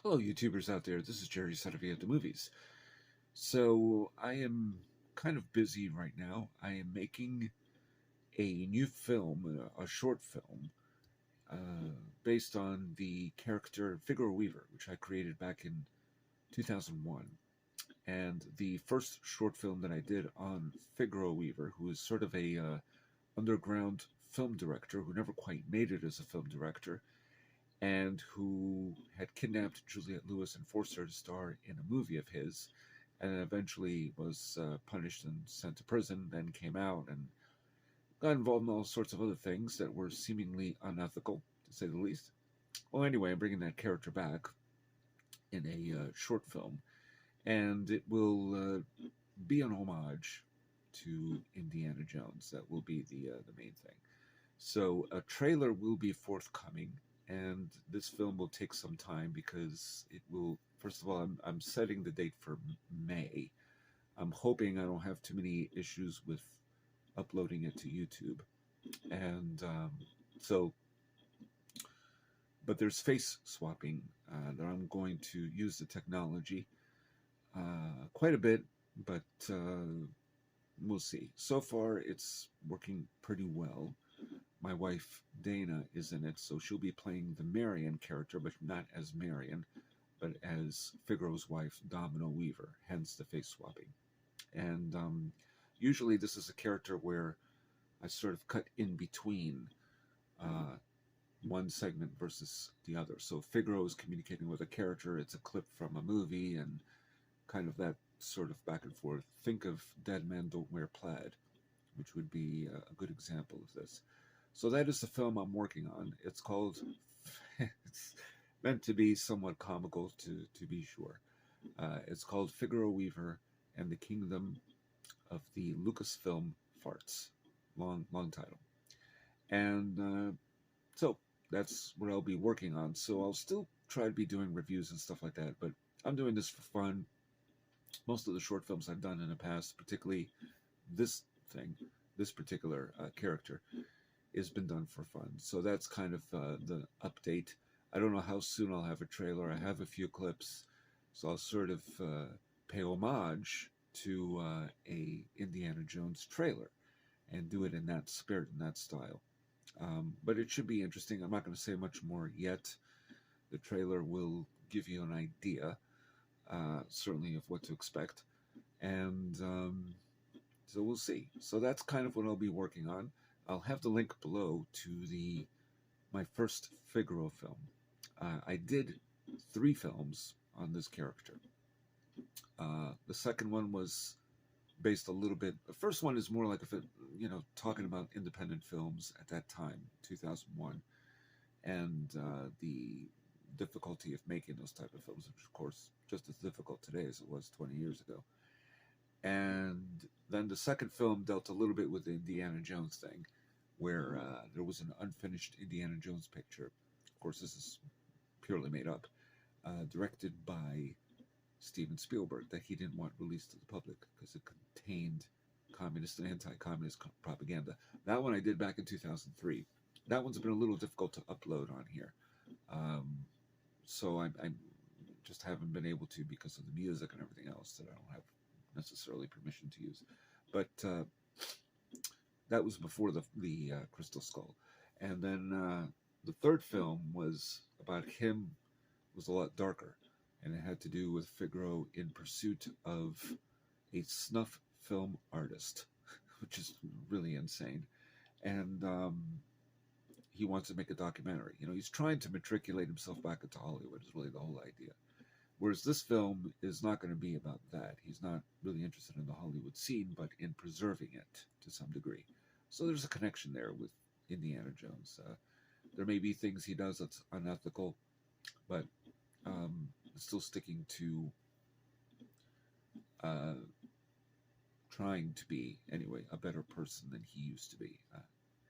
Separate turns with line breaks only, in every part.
Hello, YouTubers out there. This is Jerry Sadovia at the movies. So I am kind of busy right now. I am making a new film, a short film, based on the character Figaro Weaver, which I created back in 2001. And the first short film that I did on Figaro Weaver, who is sort of a underground film director who never quite made it as a film director, and who had kidnapped Juliette Lewis and forced her to star in a movie of his, and eventually was punished and sent to prison, then came out and got involved in all sorts of other things that were seemingly unethical, to say the least. Well, anyway, I'm bringing that character back in a short film, and it will be an homage to Indiana Jones. That will be the main thing. So a trailer will be forthcoming, and this film will take some time because it will. First of all, I'm setting the date for May. I'm hoping I don't have too many issues with uploading it to YouTube, and so. But there's face swapping that I'm going to use the technology quite a bit, but we'll see. So far, it's working pretty well. My wife Dana is in it, so she'll be playing the Marion character, but not as Marion, but as Figaro's wife, Domino Weaver, hence the face swapping. And usually this is a character where I sort of cut in between one segment versus the other. So Figaro is communicating with a character, it's a clip from a movie, and kind of that sort of back and forth. Think of Dead Men Don't Wear Plaid, which would be a good example of this. So that is the film I'm working on. It's called, it's meant to be somewhat comical to be sure. It's called Figaro Weaver and the Kingdom of the Lucasfilm Farts. Long title. And so that's what I'll be working on. So I'll still try to be doing reviews and stuff like that, but I'm doing this for fun. Most of the short films I've done in the past, particularly this particular character, has been done for fun. So that's kind of the update. I don't know how soon I'll have a trailer. I have a few clips, so I'll sort of pay homage to a Indiana Jones trailer and do it in that spirit, in that style. But it should be interesting. I'm not going to say much more yet. The trailer will give you an idea, certainly, of what to expect. And so we'll see. So that's kind of what I'll be working on. I'll have the link below to my first Figaro film. I did 3 films on this character. The second one was based a little bit. The first one is more like talking about independent films at that time, 2001, and the difficulty of making those type of films, which of course just as difficult today as it was 20 years ago. And then the second film dealt a little bit with the Indiana Jones thing, where there was an unfinished Indiana Jones picture. Of course, this is purely made up, directed by Steven Spielberg, that he didn't want released to the public because it contained communist and anti-communist propaganda. That one I did back in 2003. That one's been a little difficult to upload on here. So I just haven't been able to because of the music and everything else that I don't have necessarily permission to use. But that was before the Crystal Skull. And then the third film was about him, was a lot darker. And it had to do with Figaro in pursuit of a snuff film artist, which is really insane. And he wants to make a documentary. He's trying to matriculate himself back into Hollywood is really the whole idea. Whereas this film is not going to be about that. He's not really interested in the Hollywood scene, but in preserving it to some degree. So there's a connection there with Indiana Jones. There may be things he does that's unethical, but still sticking to trying to be, anyway, a better person than he used to be.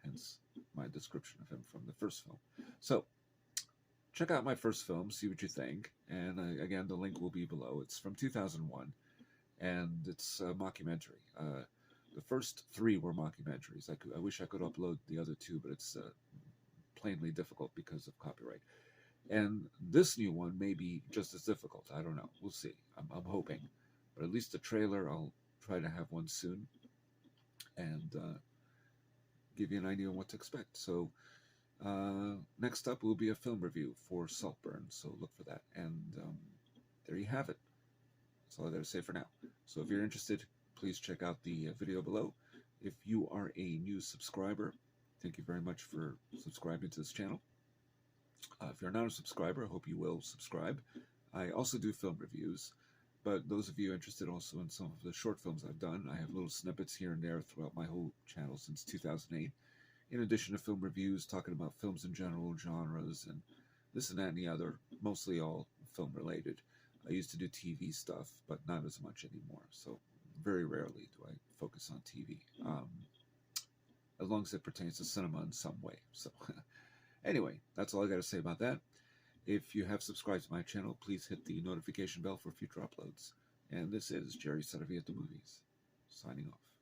Hence my description of him from the first film. So check out my first film, see what you think. And again, the link will be below. It's from 2001, and it's a mockumentary. The first 3 were mockumentaries. I wish I could upload the other 2, but it's plainly difficult because of copyright. And this new one may be just as difficult. I don't know. We'll see. I'm hoping. But at least the trailer, I'll try to have one soon and give you an idea of what to expect. So next up will be a film review for Saltburn. So look for that. And there you have it. That's all I got to say for now. So if you're interested, please check out the video below. If you are a new subscriber, thank you very much for subscribing to this channel. If you're not a subscriber, I hope you will subscribe. I also do film reviews, but those of you interested also in some of the short films I've done, I have little snippets here and there throughout my whole channel since 2008, in addition to film reviews, talking about films in general, genres, and this and that and the other, mostly all film related. I used to do TV stuff, but not as much anymore, so very rarely do I focus on TV, as long as it pertains to cinema in some way. So anyway, that's all I got to say about that. If you have subscribed to my channel, please hit the notification bell for future uploads. And this is Jerry Sutterby at the Movies, signing off.